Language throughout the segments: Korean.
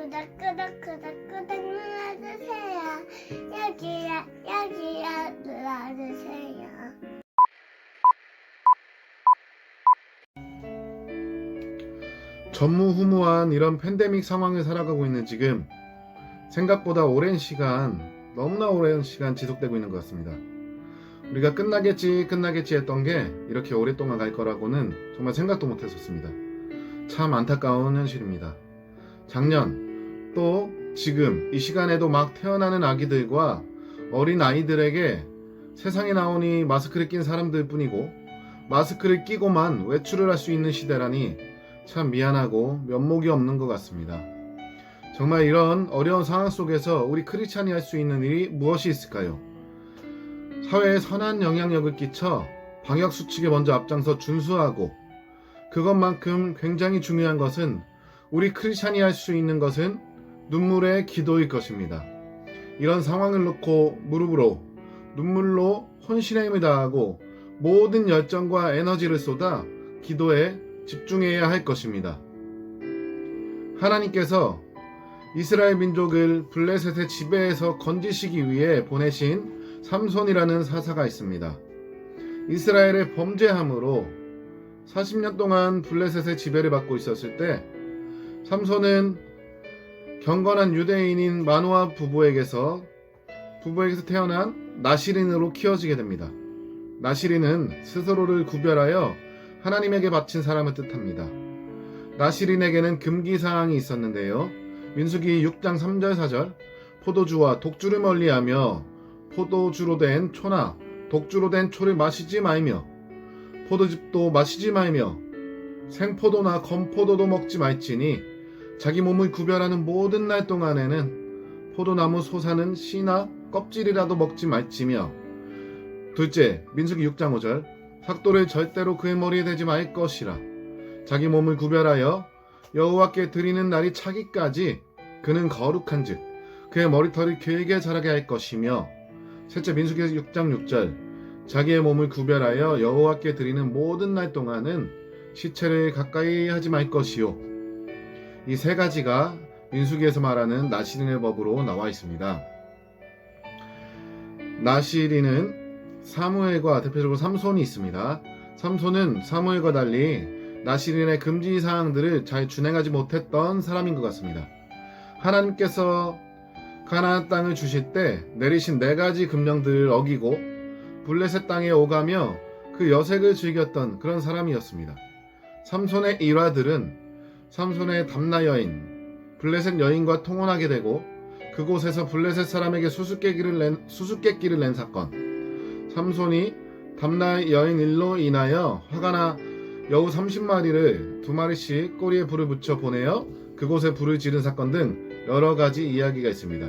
구독 눌러주세요. 여기야 눌러주세요. 전무후무한 이런 팬데믹 상황을 살아가고 있는 지금 생각보다 너무나 오랜 시간 지속되고 있는 것 같습니다. 우리가 끝나겠지 했던 게 이렇게 오랫동안 갈 거라고는 정말 생각도 못했었습니다. 참 안타까운 현실입니다. 작년 또 지금 이 시간에도 막 태어나는 아기들과 어린 아이들에게 세상에 나오니 마스크를 낀 사람들 뿐이고 마스크를 끼고만 외출을 할 수 있는 시대라니 참 미안하고 면목이 없는 것 같습니다. 정말 이런 어려운 상황 속에서 우리 크리스찬이 할 수 있는 일이 무엇이 있을까요? 사회에 선한 영향력을 끼쳐 방역수칙에 먼저 앞장서 준수하고 그것만큼 굉장히 중요한 것은 우리 크리스찬이 할 수 있는 것은 눈물의 기도일 것입니다. 이런 상황을 놓고 무릎으로 눈물로 혼신의 힘을 다하고 모든 열정과 에너지를 쏟아 기도에 집중해야 할 것입니다. 하나님께서 이스라엘 민족을 블레셋의 지배에서 건지시기 위해 보내신 삼손이라는 사사가 있습니다. 이스라엘의 범죄함으로 40년 동안 블레셋의 지배를 받고 있었을 때 삼손은 경건한 유대인인 마노아 부부에게서 태어난 나시린으로 키워지게 됩니다. 나시린은 스스로를 구별하여 하나님에게 바친 사람을 뜻합니다. 나시린에게는 금기사항이 있었는데요. 민수기 6장 3절 4절 포도주와 독주를 멀리하며 포도주로 된 초나 독주로 된 초를 마시지 말며 포도즙도 마시지 말며 생포도나 건포도도 먹지 말지니 자기 몸을 구별하는 모든 날 동안에는 포도나무 솟아는 씨나 껍질이라도 먹지 말지며 둘째 민수기 6장 5절 삭도를 절대로 그의 머리에 대지 말 것이라 자기 몸을 구별하여 여호와께 드리는 날이 차기까지 그는 거룩한즉 그의 머리털을 길게 자라게 할 것이며 셋째 민수기 6장 6절 자기의 몸을 구별하여 여호와께 드리는 모든 날 동안은 시체를 가까이 하지 말 것이요. 이 세 가지가 민수기에서 말하는 나시린의 법으로 나와 있습니다. 나시린은 사무엘과 대표적으로 삼손이 있습니다. 삼손은 사무엘과 달리 나시린의 금지 사항들을 잘 준행하지 못했던 사람인 것 같습니다. 하나님께서 가나안 땅을 주실 때 내리신 4가지 금령들을 어기고 블레셋 땅에 오가며 그 여색을 즐겼던 그런 사람이었습니다. 삼손의 일화들은 삼손의 담나 여인 블레셋 여인과 통혼하게 되고 그곳에서 블레셋 사람에게 수수께끼를 낸 사건, 삼손이 담나 여인 일로 인하여 화가 나 여우 30마리를 2마리씩 꼬리에 불을 붙여 보내어 그곳에 불을 지른 사건 등 여러 가지 이야기가 있습니다.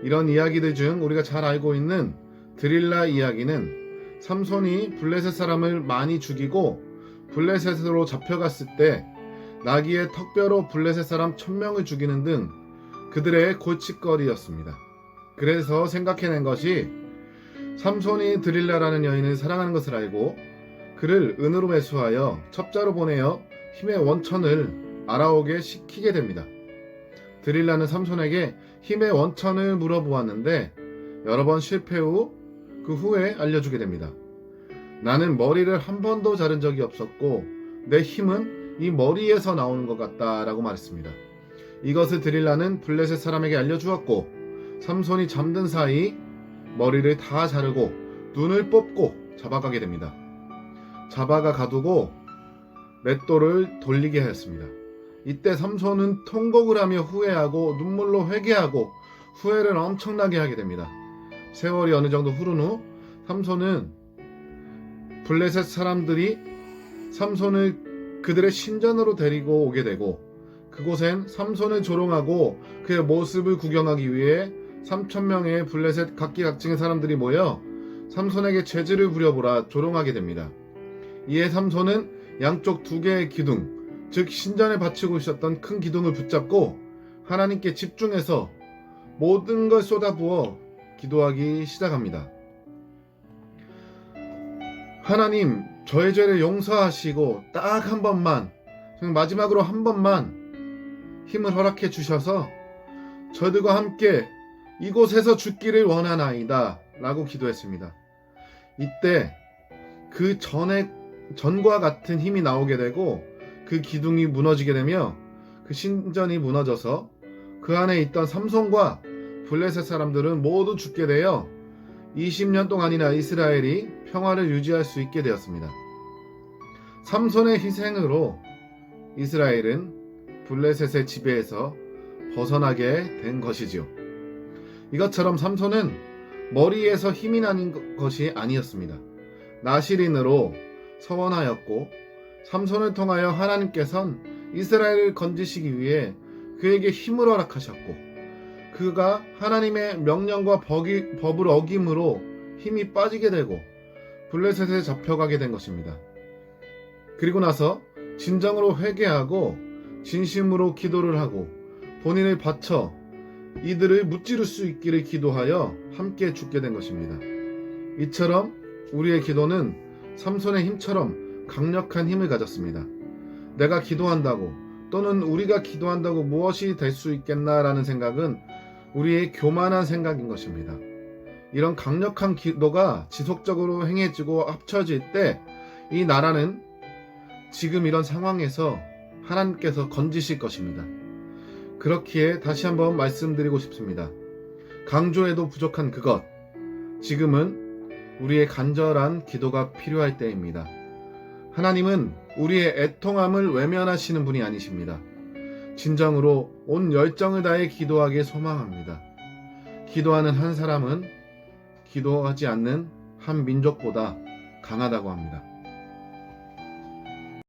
이런 이야기들 중 우리가 잘 알고 있는 드릴라 이야기는 삼손이 블레셋 사람을 많이 죽이고 블레셋으로 잡혀갔을 때 나귀의 턱뼈로 블레셋 사람 1000명을 죽이는 등 그들의 골칫거리였습니다. 그래서 생각해낸 것이 삼손이 드릴라라는 여인을 사랑하는 것을 알고 그를 은으로 매수하여 첩자로 보내어 힘의 원천을 알아오게 시키게 됩니다. 드릴라는 삼손에게 힘의 원천을 물어보았는데 여러 번 실패 후 그 후에 알려주게 됩니다. 나는 머리를 한 번도 자른 적이 없었고 내 힘은 이 머리에서 나오는 것 같다라고 말했습니다. 이것을 드릴라는 블레셋 사람에게 알려주었고 삼손이 잠든 사이 머리를 다 자르고 눈을 뽑고 잡아가게 됩니다. 잡아가 가두고 맷돌을 돌리게 하였습니다. 이때 삼손은 통곡을 하며 후회하고 눈물로 회개하고 후회를 엄청나게 하게 됩니다. 세월이 어느 정도 흐른 후 삼손은 블레셋 사람들이 삼손을 그들의 신전으로 데리고 오게 되고 그곳엔 삼손을 조롱하고 그의 모습을 구경하기 위해 3000명의 블레셋 각기각층의 사람들이 모여 삼손에게 죄질을 부려보라 조롱하게 됩니다. 이에 삼손은 양쪽 2개의 기둥, 즉 신전에 바치고 있었던 큰 기둥을 붙잡고 하나님께 집중해서 모든 걸 쏟아부어 기도하기 시작합니다. 하나님, 저의 죄를 용서하시고 딱 한 번만, 마지막으로 한 번만 힘을 허락해 주셔서 저들과 함께 이곳에서 죽기를 원하나이다 라고 기도했습니다. 이때 그 전과 같은 힘이 나오게 되고 그 기둥이 무너지게 되며 그 신전이 무너져서 그 안에 있던 삼손과 블레셋 사람들은 모두 죽게 되어 20년 동안이나 이스라엘이 평화를 유지할 수 있게 되었습니다. 삼손의 희생으로 이스라엘은 블레셋의 지배에서 벗어나게 된 것이지요. 이것처럼 삼손은 머리에서 힘이 나는 것이 아니었습니다. 나시린으로 서원하였고 삼손을 통하여 하나님께선 이스라엘을 건지시기 위해 그에게 힘을 허락하셨고 그가 하나님의 명령과 법을 어김으로 힘이 빠지게 되고 블레셋에 잡혀가게 된 것입니다. 그리고 나서 진정으로 회개하고 진심으로 기도를 하고 본인을 바쳐 이들을 무찌를 수 있기를 기도하여 함께 죽게 된 것입니다. 이처럼 우리의 기도는 삼손의 힘처럼 강력한 힘을 가졌습니다. 내가 기도한다고 또는 우리가 기도한다고 무엇이 될 수 있겠나라는 생각은 우리의 교만한 생각인 것입니다. 이런 강력한 기도가 지속적으로 행해지고 합쳐질 때 이 나라는 지금 이런 상황에서 하나님께서 건지실 것입니다. 그렇기에 다시 한번 말씀드리고 싶습니다. 강조해도 부족한 그것, 지금은 우리의 간절한 기도가 필요할 때입니다. 하나님은 우리의 애통함을 외면하시는 분이 아니십니다. 진정으로 온 열정을 다해 기도하길 소망합니다. 기도하는 한 사람은 기도하지 않는 한 민족보다 강하다고 합니다.